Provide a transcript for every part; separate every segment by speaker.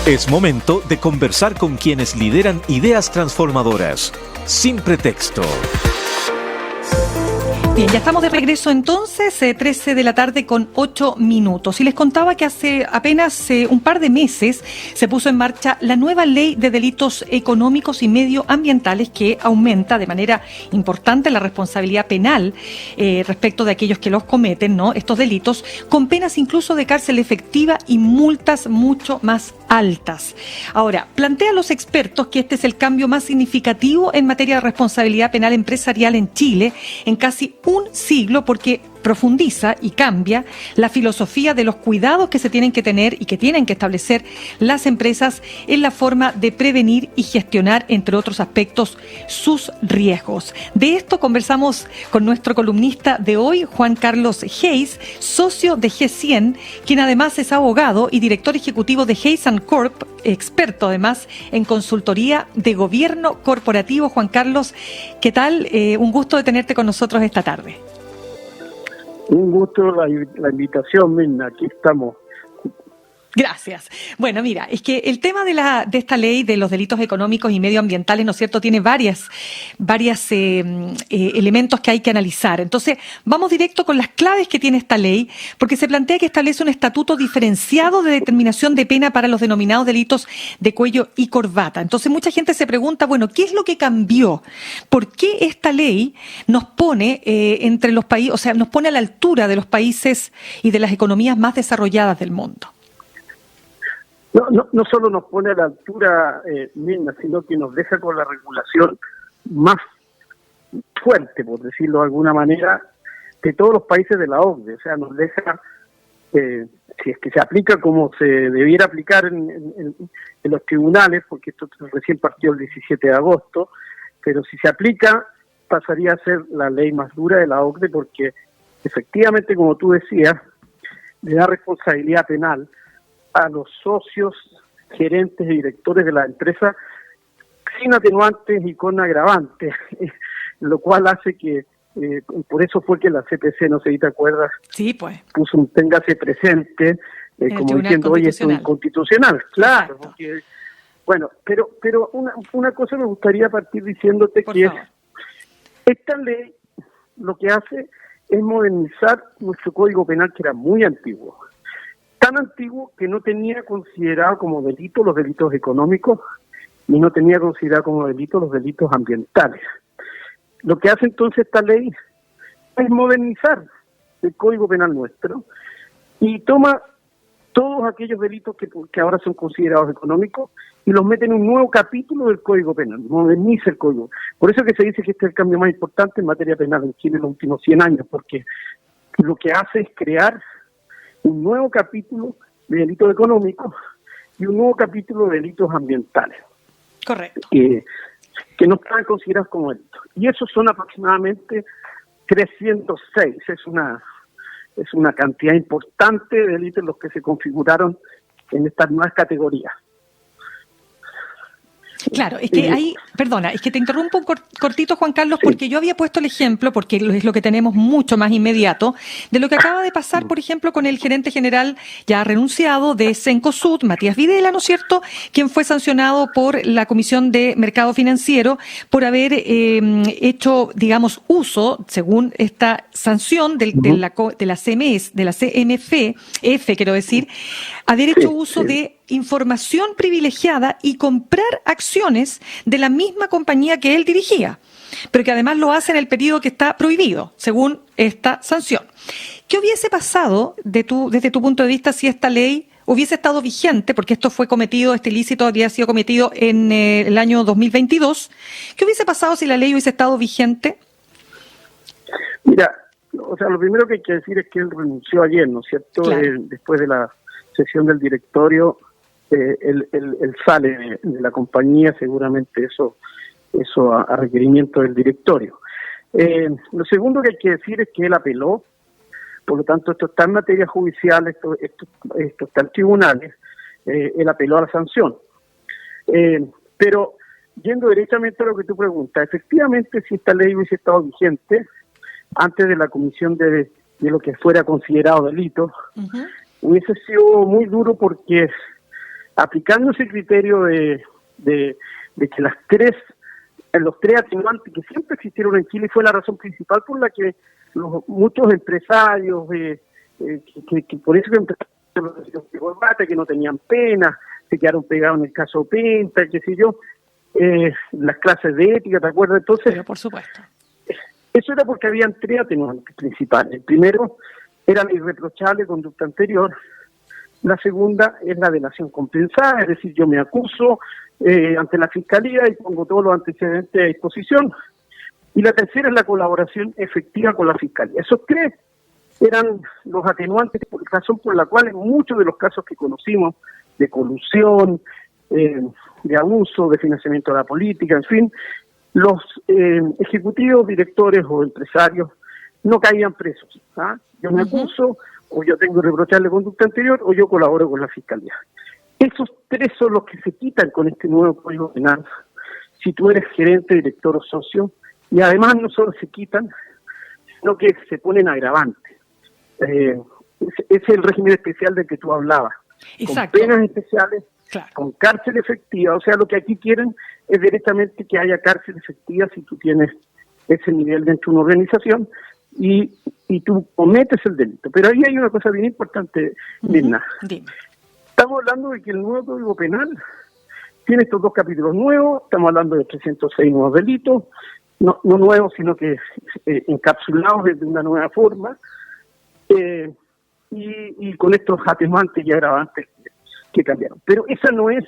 Speaker 1: Es momento de conversar con quienes lideran ideas transformadoras. Sin pretexto.
Speaker 2: Bien, ya estamos de regreso entonces, 13 de la tarde con 8 minutos. Y les contaba que hace apenas un par de meses se puso en marcha la nueva ley de delitos económicos y medioambientales que aumenta de manera importante la responsabilidad penal respecto de aquellos que los cometen, ¿no? Estos delitos, con penas incluso de cárcel efectiva y multas mucho más altas. Ahora, plantean los expertos que este es el cambio más significativo en materia de responsabilidad penal empresarial en Chile en casi un siglo, porque profundiza y cambia la filosofía de los cuidados que se tienen que tener y que tienen que establecer las empresas en la forma de prevenir y gestionar, entre otros aspectos, sus riesgos. De esto conversamos con nuestro columnista de hoy, Juan Carlos Hayes, socio de G100, quien además es abogado y director ejecutivo de Hayes & Corp, experto además en consultoría de gobierno corporativo. Juan Carlos, ¿qué tal? Un gusto de tenerte con nosotros esta tarde.
Speaker 3: Un gusto la invitación, Mirna. Aquí estamos.
Speaker 2: Gracias. Bueno, mira, es que el tema de esta ley de los delitos económicos y medioambientales, ¿no es cierto?, tiene varios elementos que hay que analizar. Entonces, vamos directo con las claves que tiene esta ley, porque se plantea que establece un estatuto diferenciado de determinación de pena para los denominados delitos de cuello y corbata. Entonces, mucha gente se pregunta, bueno, ¿qué es lo que cambió? ¿Por qué esta ley nos pone entre los países, o sea, nos pone a la altura de los países y de las economías más desarrolladas del mundo?
Speaker 3: No solo nos pone a la altura, Mirna, sino que nos deja con la regulación más fuerte, por decirlo de alguna manera, de todos los países de la OCDE. O sea, nos deja, si es que se aplica como se debiera aplicar en los tribunales, porque esto recién partió el 17 de agosto, pero si se aplica, pasaría a ser la ley más dura de la OCDE, porque efectivamente, como tú decías, le da responsabilidad penal a los socios, gerentes y directores de la empresa sin atenuantes y con agravantes, lo cual hace que, por eso fue que la CPC, no sé si te acuerdas,
Speaker 2: sí, pues,
Speaker 3: puso un téngase presente, como diciendo, oye, esto es inconstitucional, claro, porque, bueno, pero una cosa me gustaría partir diciéndote por que favor. Esta ley lo que hace es modernizar nuestro Código Penal, que era muy antiguo. Tan antiguo que no tenía considerado como delito los delitos económicos ni no tenía considerado como delito los delitos ambientales. Lo que hace entonces esta ley es modernizar el Código Penal nuestro y toma todos aquellos delitos que ahora son considerados económicos y los mete en un nuevo capítulo del Código Penal, moderniza el Código. Por eso que se dice que este es el cambio más importante en materia penal en Chile en los últimos 100 años, porque lo que hace es crear un nuevo capítulo de delitos económicos y un nuevo capítulo de delitos ambientales.
Speaker 2: Correcto.
Speaker 3: Que no están considerados como delitos. Y esos son aproximadamente 306. Es una cantidad importante de delitos los que se configuraron en estas nuevas categorías.
Speaker 2: Claro, es que ahí, perdona, es que te interrumpo un cortito, Juan Carlos, porque yo había puesto el ejemplo, porque es lo que tenemos mucho más inmediato, de lo que acaba de pasar, por ejemplo, con el gerente general ya renunciado de Cencosud, Matías Videla, ¿no es cierto?, quien fue sancionado por la Comisión de Mercado Financiero por haber hecho, digamos, uso, según esta sanción de la CMS, de la CMF, quiero decir, haber hecho uso de información privilegiada y comprar acciones de la misma compañía que él dirigía, pero que además lo hace en el periodo que está prohibido, según esta sanción. ¿Qué hubiese pasado desde tu punto de vista si esta ley hubiese estado vigente, porque este ilícito había sido cometido en el año 2022? ¿Qué hubiese pasado si la ley hubiese estado vigente?
Speaker 3: Mira, o sea, lo primero que hay que decir es que él renunció ayer, ¿no es cierto? Claro. Después de la sesión del directorio, él sale de la compañía, seguramente eso a requerimiento del directorio. Lo segundo que hay que decir es que él apeló, por lo tanto esto está en materia judicial, esto está en tribunales, él apeló a la sanción. Pero yendo directamente a lo que tú preguntas, efectivamente si esta ley hubiese estado vigente antes de la comisión de lo que fuera considerado delito, hubiese sido muy duro porque aplicando ese criterio de que los tres atenuantes que siempre existieron en Chile fue la razón principal por la que muchos empresarios, que por eso que empezaron de corbata, que no tenían pena, se quedaron pegados en el caso Penta, qué sé yo, las clases de ética, ¿te acuerdas? Entonces,
Speaker 2: pero por supuesto.
Speaker 3: Eso era porque habían tres atenuantes principales. El primero era la irreprochable conducta anterior. La segunda es la delación compensada, es decir, yo me acuso ante la Fiscalía y pongo todos los antecedentes a disposición. Y la tercera es la colaboración efectiva con la Fiscalía. Esos tres eran los atenuantes, razón por la cual en muchos de los casos que conocimos de colusión, de abuso, de financiamiento de la política, en fin, los ejecutivos, directores o empresarios no caían presos. ¿Ah? Yo me acuso, o yo tengo reprochable conducta anterior, o yo colaboro con la Fiscalía. Esos tres son los que se quitan con este nuevo Código Penal, si tú eres gerente, director o socio, y además no solo se quitan, sino que se ponen agravantes. Es el régimen especial del que tú hablabas. Exacto. Con penas especiales, claro, con cárcel efectiva. O sea, lo que aquí quieren es directamente que haya cárcel efectiva si tú tienes ese nivel dentro de una organización y tú cometes el delito. Pero ahí hay una cosa bien importante, Lina. Estamos hablando de que el nuevo Código Penal tiene estos dos capítulos nuevos, estamos hablando de 306 nuevos delitos, no nuevos, sino que encapsulados de una nueva forma, y con estos atenuantes y agravantes que cambiaron. Pero esa no es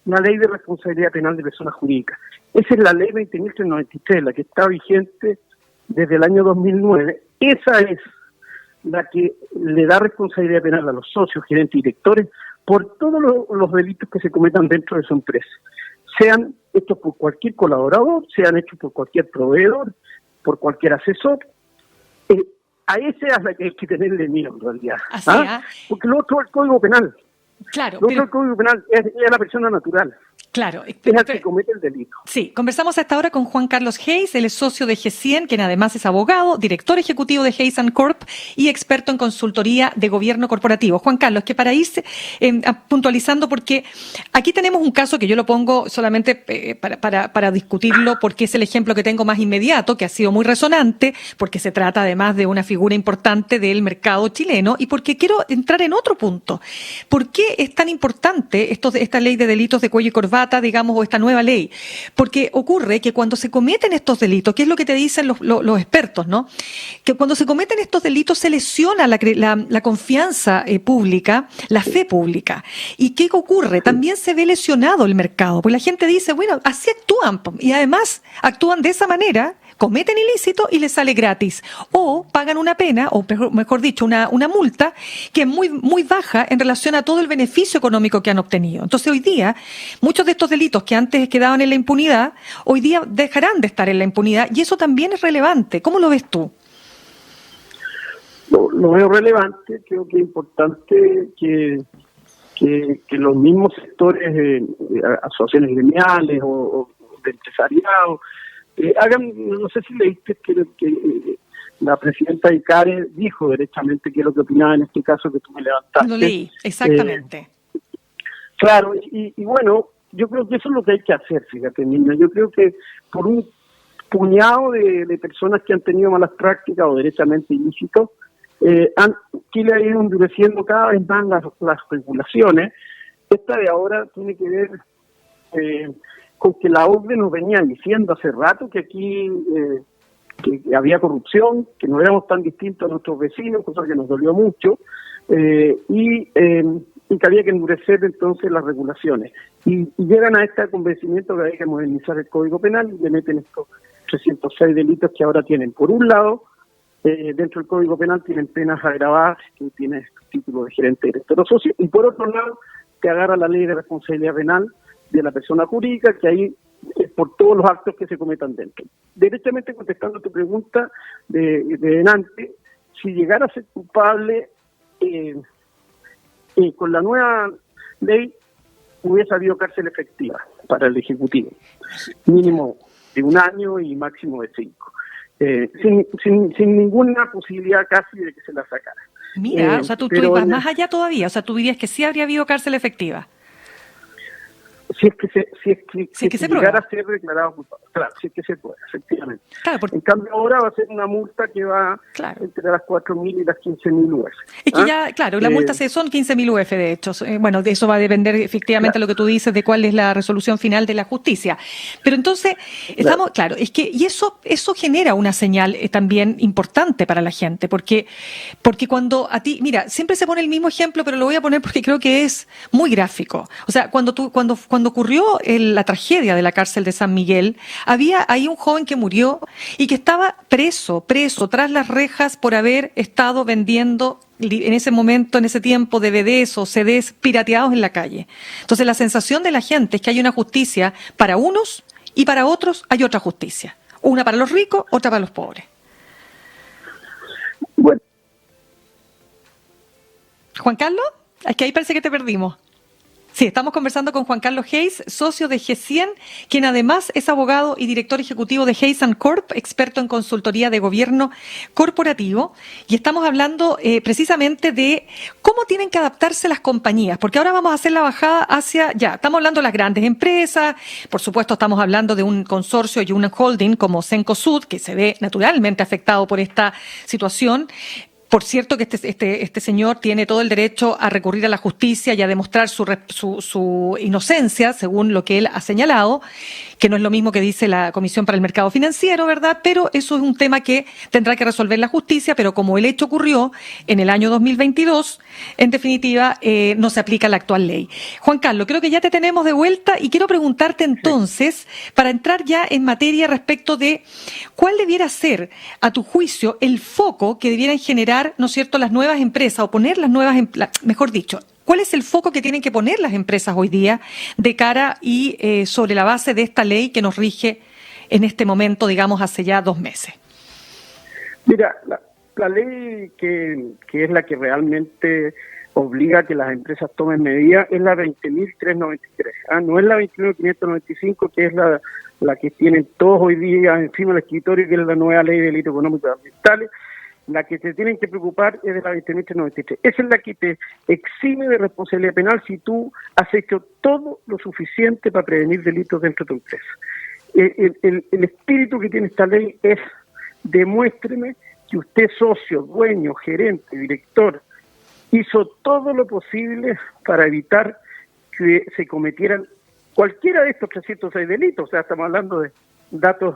Speaker 3: la ley de responsabilidad penal de personas jurídicas. Esa es la ley 20.393, la que está vigente desde el año 2009. Esa es la que le da responsabilidad penal a los socios, gerentes y directores por todos los delitos que se cometan dentro de su empresa. Sean hechos por cualquier colaborador, sean hechos por cualquier proveedor, por cualquier asesor. A ese es la que hay que tenerle miedo, en realidad. Porque lo otro es el Código Penal.
Speaker 2: Claro,
Speaker 3: lo otro el Código Penal es la persona natural.
Speaker 2: Claro.
Speaker 3: Es el que comete el delito.
Speaker 2: Sí, conversamos hasta ahora con Juan Carlos Hayes, él es socio de G100, quien además es abogado, director ejecutivo de Hayes & Corp y experto en consultoría de gobierno corporativo. Juan Carlos, que para irse puntualizando, porque aquí tenemos un caso que yo lo pongo solamente para discutirlo, porque es el ejemplo que tengo más inmediato, que ha sido muy resonante, porque se trata además de una figura importante del mercado chileno, y porque quiero entrar en otro punto. ¿Por qué es tan importante esta ley de delitos de cuello y corbata, digamos, o esta nueva ley? Porque ocurre que cuando se cometen estos delitos, que es lo que te dicen los expertos, ¿no? Que cuando se cometen estos delitos se lesiona la confianza pública, la fe pública. ¿Y qué ocurre? También se ve lesionado el mercado, porque la gente dice, bueno, así actúan, y además actúan de esa manera, cometen ilícito y les sale gratis. O pagan una pena, o mejor dicho, una multa que es muy, muy baja en relación a todo el beneficio económico que han obtenido. Entonces hoy día, muchos de estos delitos que antes quedaban en la impunidad, hoy día dejarán de estar en la impunidad, y eso también es relevante. ¿Cómo lo ves tú?
Speaker 3: Lo veo relevante. Creo que es importante que los mismos sectores, asociaciones gremiales o de empresariado, hagan, no sé si leíste que la presidenta Icare dijo derechamente qué es lo que opinaba en este caso que tú me levantaste.
Speaker 2: Lo leí, exactamente.
Speaker 3: Claro, y bueno, yo creo que eso es lo que hay que hacer, fíjate, niña. Yo creo que por un puñado de personas que han tenido malas prácticas o derechamente ilícitos, Chile ha ido endureciendo cada vez más las regulaciones. Esta de ahora tiene que ver con que la OCDE nos venía diciendo hace rato que aquí que había corrupción, que no éramos tan distintos a nuestros vecinos, cosa que nos dolió mucho, y que había que endurecer entonces las regulaciones. Y llegan a este convencimiento que hay que modernizar el Código Penal y le meten estos 306 delitos que ahora tienen. Por un lado, dentro del Código Penal tienen penas agravadas, que tiene título de gerente, director o socio, y por otro lado, te agarra la ley de responsabilidad penal de la persona jurídica, que ahí es por todos los actos que se cometan dentro. Directamente contestando tu pregunta de delante, si llegara a ser culpable con la nueva ley, hubiese habido cárcel efectiva para el Ejecutivo, mínimo de 1 año y máximo de 5, sin ninguna posibilidad casi de que se la sacara.
Speaker 2: Mira, o sea, tú ibas más allá todavía, o sea, tú dirías que sí habría habido cárcel efectiva.
Speaker 3: Si es que
Speaker 2: se
Speaker 3: llegara
Speaker 2: prueba
Speaker 3: a ser declarado culpable. Claro, si es que se puede, efectivamente.
Speaker 2: Claro, porque...
Speaker 3: En cambio, ahora va a ser una multa que va entre las 4.000 y las 15.000 UF.
Speaker 2: Es que ya, claro, la multa son 15.000 UF, de hecho. Bueno, de eso va a depender efectivamente lo que tú dices, de cuál es la resolución final de la justicia. Pero entonces, estamos, es que, y eso genera una señal también importante para la gente, porque cuando a ti, mira, siempre se pone el mismo ejemplo, pero lo voy a poner porque creo que es muy gráfico. O sea, cuando ocurrió la tragedia de la cárcel de San Miguel, había ahí un joven que murió y que estaba preso tras las rejas por haber estado vendiendo en ese momento, en ese tiempo, DVDs o CDs pirateados en la calle. Entonces la sensación de la gente es que hay una justicia para unos y para otros hay otra justicia. Una para los ricos, otra para los pobres.
Speaker 3: Bueno.
Speaker 2: Juan Carlos, es que ahí parece que te perdimos. Sí, estamos conversando con Juan Carlos Hayes, socio de G100, quien además es abogado y director ejecutivo de Hayes & Corp, experto en consultoría de gobierno corporativo, y estamos hablando precisamente de cómo tienen que adaptarse las compañías, porque ahora vamos a hacer la bajada estamos hablando de las grandes empresas, por supuesto estamos hablando de un consorcio y una holding como Cencosud, que se ve naturalmente afectado por esta situación. Por cierto que este señor tiene todo el derecho a recurrir a la justicia y a demostrar su inocencia, según lo que él ha señalado, que no es lo mismo que dice la Comisión para el Mercado Financiero, ¿verdad? Pero eso es un tema que tendrá que resolver la justicia, pero como el hecho ocurrió en el año 2022, en definitiva, no se aplica la actual ley. Juan Carlos, creo que ya te tenemos de vuelta y quiero preguntarte entonces, para entrar ya en materia respecto de cuál debiera ser, a tu juicio, el foco que debieran generar, ¿no es cierto?, las nuevas empresas o poner las nuevas, mejor dicho, ¿cuál es el foco que tienen que poner las empresas hoy día de cara y sobre la base de esta ley que nos rige en este momento, digamos, hace ya 2 meses?
Speaker 3: Mira, la ley que es la que realmente obliga a que las empresas tomen medidas es la 20.393. No es la 29.595, que es la que tienen todos hoy día encima del escritorio, que es la nueva ley de delitos económicos y ambientales. La que te tienen que preocupar es de la 20.393. Esa es la que te exime de responsabilidad penal si tú has hecho todo lo suficiente para prevenir delitos dentro de tu empresa. El espíritu que tiene esta ley es: demuéstreme que usted, socio, dueño, gerente, director, hizo todo lo posible para evitar que se cometieran cualquiera de estos 306 delitos. O sea, estamos hablando de datos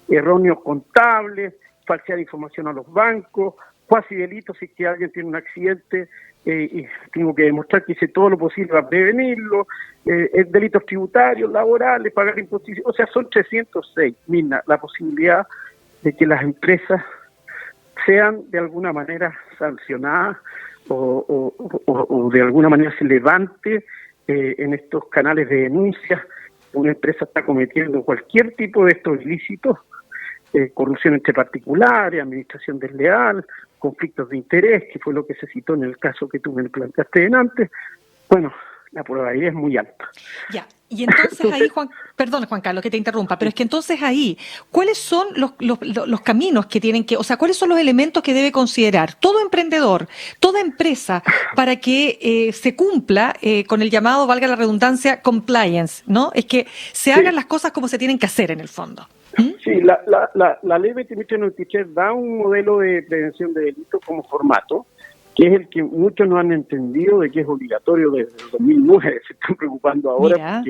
Speaker 3: erróneos contables, falsear información a los bancos, cuasi delitos si es que alguien tiene un accidente y tengo que demostrar que hice todo lo posible para prevenirlo, delitos tributarios, laborales, pagar impuestos, o sea, son 306, Mirna, la posibilidad de que las empresas sean de alguna manera sancionadas o de alguna manera se levante en estos canales de denuncias. Una empresa está cometiendo cualquier tipo de estos ilícitos, corrupción entre particulares, administración desleal, conflictos de interés, que fue lo que se citó en el caso que tú me planteaste antes. Bueno, la probabilidad es muy alta.
Speaker 2: Ya, y entonces ahí, Juan Carlos, que te interrumpa, pero es que entonces ahí, ¿cuáles son los caminos que tienen que, o sea, cuáles son los elementos que debe considerar todo emprendedor, toda empresa, para que se cumpla con el llamado, valga la redundancia, compliance, ¿no? Es que se hagan las cosas como se tienen que hacer en el fondo.
Speaker 3: Sí, la ley 20.393 da un modelo de prevención de delitos como formato, que es el que muchos no han entendido de que es obligatorio desde el 2009, se están preocupando ahora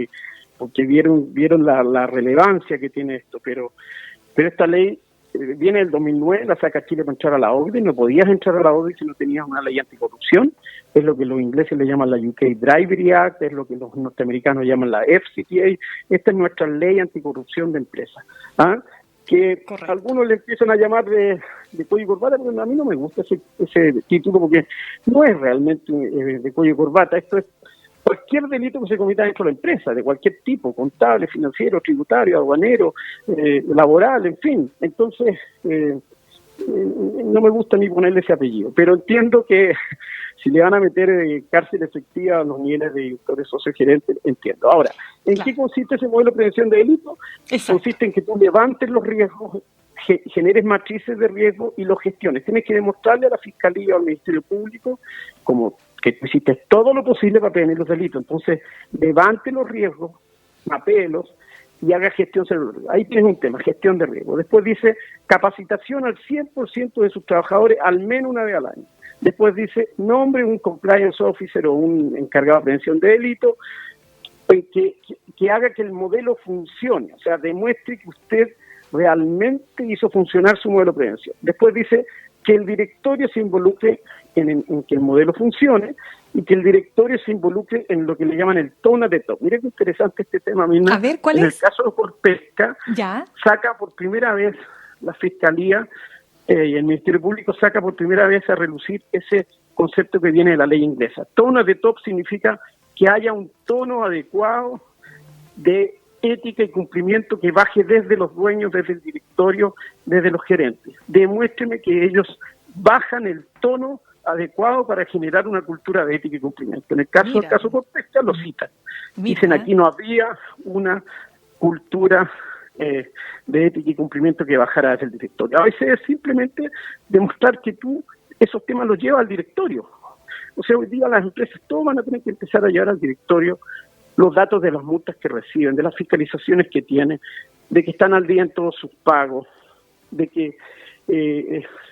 Speaker 3: porque vieron la relevancia que tiene esto, pero esta ley viene del 2009, la saca Chile para entrar a la OCDE, no podías entrar a la OCDE si no tenías una ley anticorrupción, es lo que los ingleses le llaman la UK Bribery Act, es lo que los norteamericanos llaman la FCPA, esta es nuestra ley anticorrupción de empresas, que Correcto. Algunos le empiezan a llamar de cuello y corbata, pero a mí no me gusta ese título porque no es realmente de cuello y corbata, esto es cualquier delito que se cometa dentro de la empresa, de cualquier tipo, contable, financiero, tributario, aduanero, laboral, en fin. Entonces, no me gusta ni ponerle ese apellido, pero entiendo que si le van a meter cárcel efectiva a los niveles de directores socios gerentes, entiendo. Ahora, ¿en qué consiste ese modelo de prevención de delitos? Exacto. Consiste en que tú levantes los riesgos, generes matrices de riesgo y los gestiones. Tienes que demostrarle a la Fiscalía o al Ministerio Público, como que tú hiciste todo lo posible para prevenir los delitos. Entonces, levante los riesgos, mapelos y haga gestión. Ahí tienes un tema, gestión de riesgo. Después dice capacitación al 100% de sus trabajadores al menos una vez al año. Después dice nombre un compliance officer o un encargado de prevención de delitos que haga que el modelo funcione, o sea, demuestre que usted realmente hizo funcionar su modelo de prevención. Después dice que el directorio se involucre en que el modelo funcione y que el directorio se involucre en lo que le llaman el tone de top. Mira qué interesante este tema, Mina.
Speaker 2: A ver, ¿cuál es?
Speaker 3: En el caso de Corpesca,
Speaker 2: ¿Ya?
Speaker 3: saca por primera vez la Fiscalía y el Ministerio Público saca por primera vez a relucir ese concepto que viene de la ley inglesa. Tone de top significa que haya un tono adecuado de ética y cumplimiento que baje desde los dueños, desde el directorio, desde los gerentes. Demuéstreme que ellos bajan el tono adecuado para generar una cultura de ética y cumplimiento. En el caso del caso Corpesca lo citan. Dicen aquí no había una cultura de ética y cumplimiento que bajara desde el directorio. A veces es simplemente demostrar que tú esos temas los llevas al directorio. O sea, hoy día las empresas todos van a tener que empezar a llevar al directorio los datos de las multas que reciben, de las fiscalizaciones que tienen, de que están al día en todos sus pagos, de que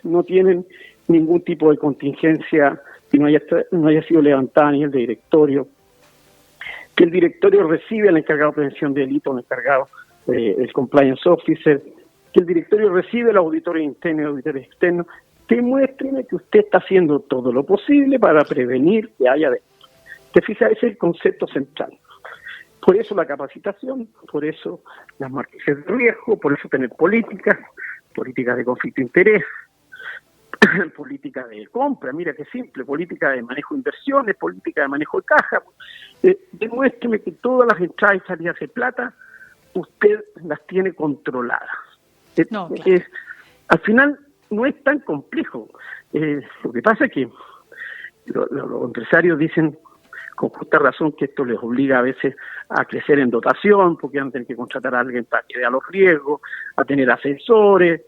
Speaker 3: no tienen ningún tipo de contingencia que no haya sido levantada ni el de directorio, que el directorio recibe al encargado de prevención de delitos, al encargado del compliance officer, que el directorio recibe al auditor interno y auditores externos. Demuéstreme que usted está haciendo todo lo posible para prevenir que haya delitos. Te fijas, ese es el concepto central. Por eso la capacitación, por eso las matrices de riesgo, por eso tener políticas de conflicto de interés, política de compra, mira qué simple, política de manejo de inversiones, política de manejo de caja. Demuéstreme que todas las entradas y salidas de plata usted las tiene controladas.
Speaker 2: No, claro.
Speaker 3: Al final no es tan complejo. Lo que pasa es que los empresarios dicen con justa razón que esto les obliga a veces a crecer en dotación, porque van a tener que contratar a alguien para que vea los riesgos, a tener asesores.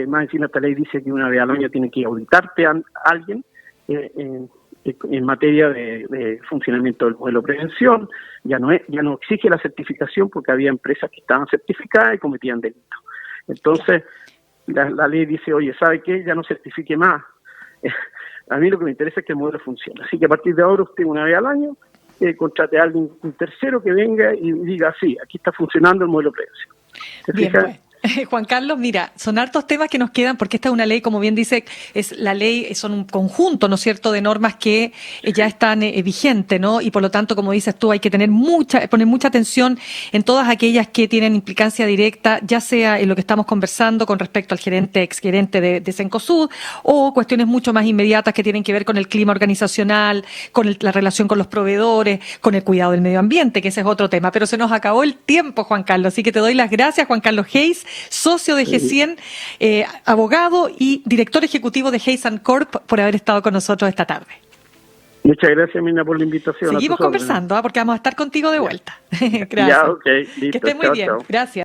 Speaker 3: Más encima esta ley dice que una vez al año tienen que auditarte a alguien en materia de funcionamiento del modelo de prevención. Ya no exige la certificación porque había empresas que estaban certificadas y cometían delitos. Entonces la ley dice, oye, ¿sabe qué? Ya no certifique más. A mí lo que me interesa es que el modelo funcione. Así que a partir de ahora usted una vez al año contrate a alguien, un tercero que venga y diga, sí, aquí está funcionando el modelo de prevención. ¿Se
Speaker 2: Bien,
Speaker 3: fija?
Speaker 2: pues. Juan Carlos, mira, son hartos temas que nos quedan porque esta es una ley, como bien dice, es la ley, son un conjunto, ¿no es cierto?, de normas que ya están vigentes, ¿no? Y por lo tanto, como dices tú, hay que poner mucha atención en todas aquellas que tienen implicancia directa, ya sea en lo que estamos conversando con respecto al exgerente de Cencosud, o cuestiones mucho más inmediatas que tienen que ver con el clima organizacional, con la relación con los proveedores, con el cuidado del medio ambiente, que ese es otro tema. Pero se nos acabó el tiempo, Juan Carlos, así que te doy las gracias, Juan Carlos Hayes, socio de G100, abogado y director ejecutivo de Hayes & Corp, por haber estado con nosotros esta tarde.
Speaker 3: Muchas gracias, Mina, por la invitación.
Speaker 2: Seguimos conversando, porque vamos a estar contigo de vuelta. Gracias.
Speaker 3: Ya, ok. Listo,
Speaker 2: que esté muy bien.
Speaker 3: Chao.
Speaker 2: Gracias.